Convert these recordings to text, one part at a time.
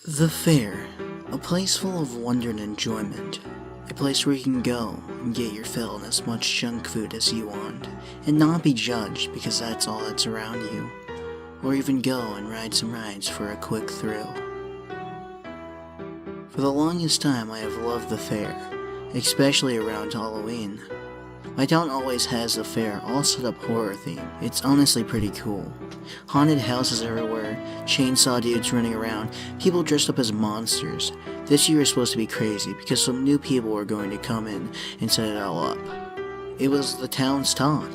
The Fair, a place full of wonder and enjoyment. A place where you can go and get your fill of as much junk food as you want, and not be judged because that's all that's around you. Or even go and ride some rides for a quick thrill. For the longest time I have loved the fair, especially around Halloween. My town always has the fair all set up horror theme. It's honestly pretty cool. Haunted houses everywhere, chainsaw dudes running around, people dressed up as monsters. This year is supposed to be crazy because some new people are going to come in and set it all up. It was the town's talk,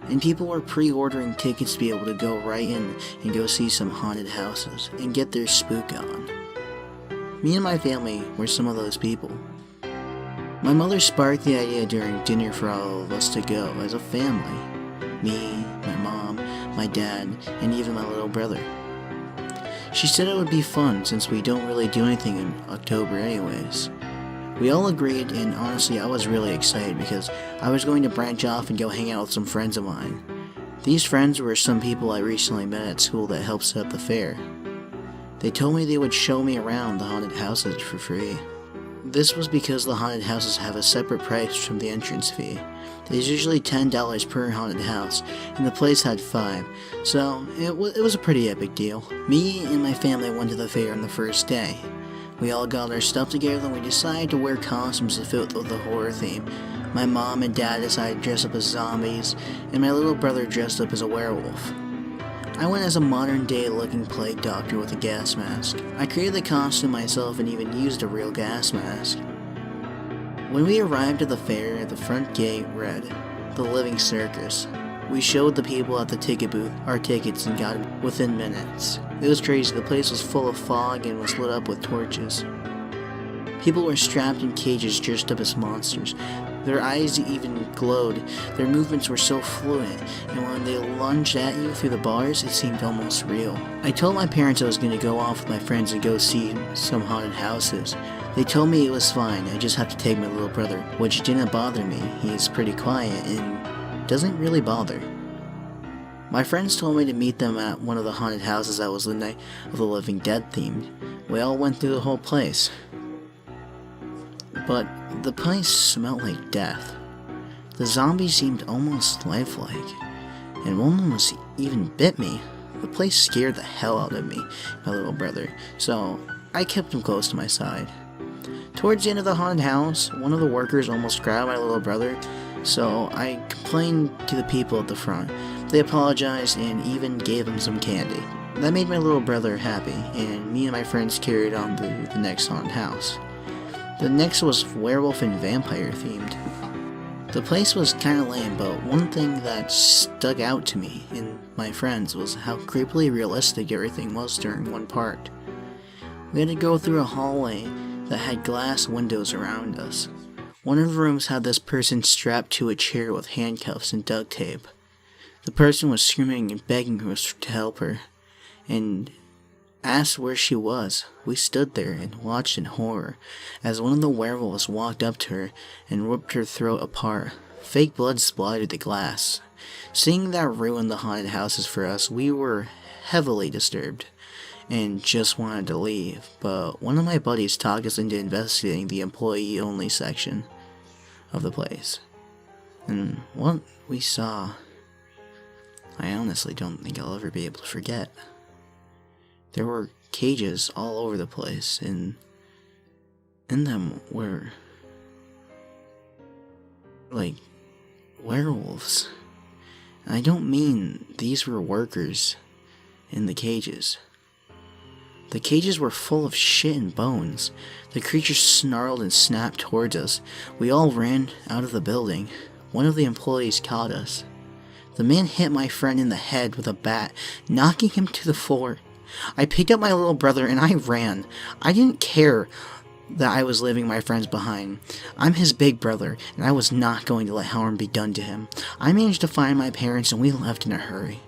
and people were pre-ordering tickets to be able to go right in and go see some haunted houses and get their spook on. Me and my family were some of those people. My mother sparked the idea during dinner for all of us to go as a family. Me, my mom, my dad, and even my little brother. She said it would be fun since we don't really do anything in October anyways. We all agreed, and honestly I was really excited because I was going to branch off and go hang out with some friends of mine. These friends were some people I recently met at school that helped set up the fair. They told me they would show me around the haunted houses for free. This was because the haunted houses have a separate price from the entrance fee. There's usually $10 per haunted house, and the place had 5, so it was a pretty epic deal. Me and my family went to the fair on the first day. We all got our stuff together and we decided to wear costumes to fit with the horror theme. My mom and dad decided to dress up as zombies, and my little brother dressed up as a werewolf. I went as a modern day looking plague doctor with a gas mask. I created the costume myself and even used a real gas mask. When we arrived at the fair, the front gate read, "The Living Circus." We showed the people at the ticket booth our tickets and got them within minutes. It was crazy, the place was full of fog and was lit up with torches. People were strapped in cages dressed up as monsters. Their eyes even glowed, their movements were so fluent, and when they lunged at you through the bars, it seemed almost real. I told my parents I was going to go off with my friends and go see some haunted houses. They told me it was fine, I just have to take my little brother, which didn't bother me. He's pretty quiet and doesn't really bother. My friends told me to meet them at one of the haunted houses that was the Night of the Living Dead themed. We all went through the whole place. But the place smelled like death. The zombies seemed almost lifelike, and one almost even bit me. The place scared the hell out of me, my little brother, so I kept him close to my side. Towards the end of the haunted house, one of the workers almost grabbed my little brother, so I complained to the people at the front. They apologized and even gave him some candy. That made my little brother happy, and me and my friends carried on to the next haunted house. The next was werewolf and vampire themed. The place was kinda lame, but one thing that stuck out to me and my friends was how creepily realistic everything was during one part. We had to go through a hallway that had glass windows around us. One of the rooms had this person strapped to a chair with handcuffs and duct tape. The person was screaming and begging us to help her, and asked where she was. We stood there and watched in horror as one of the werewolves walked up to her and ripped her throat apart. Fake blood splattered the glass. Seeing that ruined the haunted houses for us, we were heavily disturbed and just wanted to leave, but one of my buddies talked us into investigating the employee-only section of the place. And what we saw, I honestly don't think I'll ever be able to forget. There were cages all over the place, and in them were, like, werewolves. And I don't mean these were workers in the cages. The cages were full of shit and bones. The creatures snarled and snapped towards us. We all ran out of the building. One of the employees caught us. The man hit my friend in the head with a bat, knocking him to the floor. I picked up my little brother and I ran. I didn't care that I was leaving my friends behind. I'm his big brother, and I was not going to let harm be done to him. I managed to find my parents and we left in a hurry.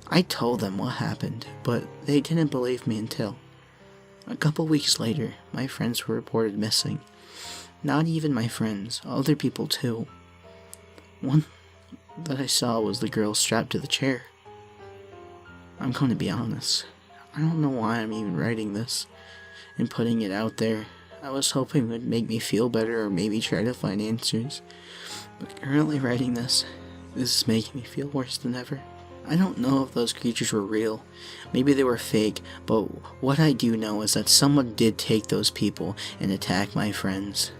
I told them what happened, but they didn't believe me until a couple weeks later, my friends were reported missing. Not even my friends, other people too. One that I saw was the girl strapped to the chair. I'm going to be honest. I don't know why I'm even writing this. and putting it out there. I was hoping it would make me feel better or maybe try to find answers. But currently writing this is making me feel worse than ever. I don't know if those creatures were real. Maybe they were fake, but what I do know is that someone did take those people and attack my friends.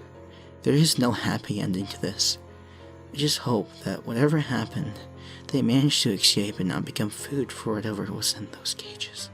There is no happy ending to this. I just hope that whatever happened, they managed to escape and not become food for whatever was in those cages.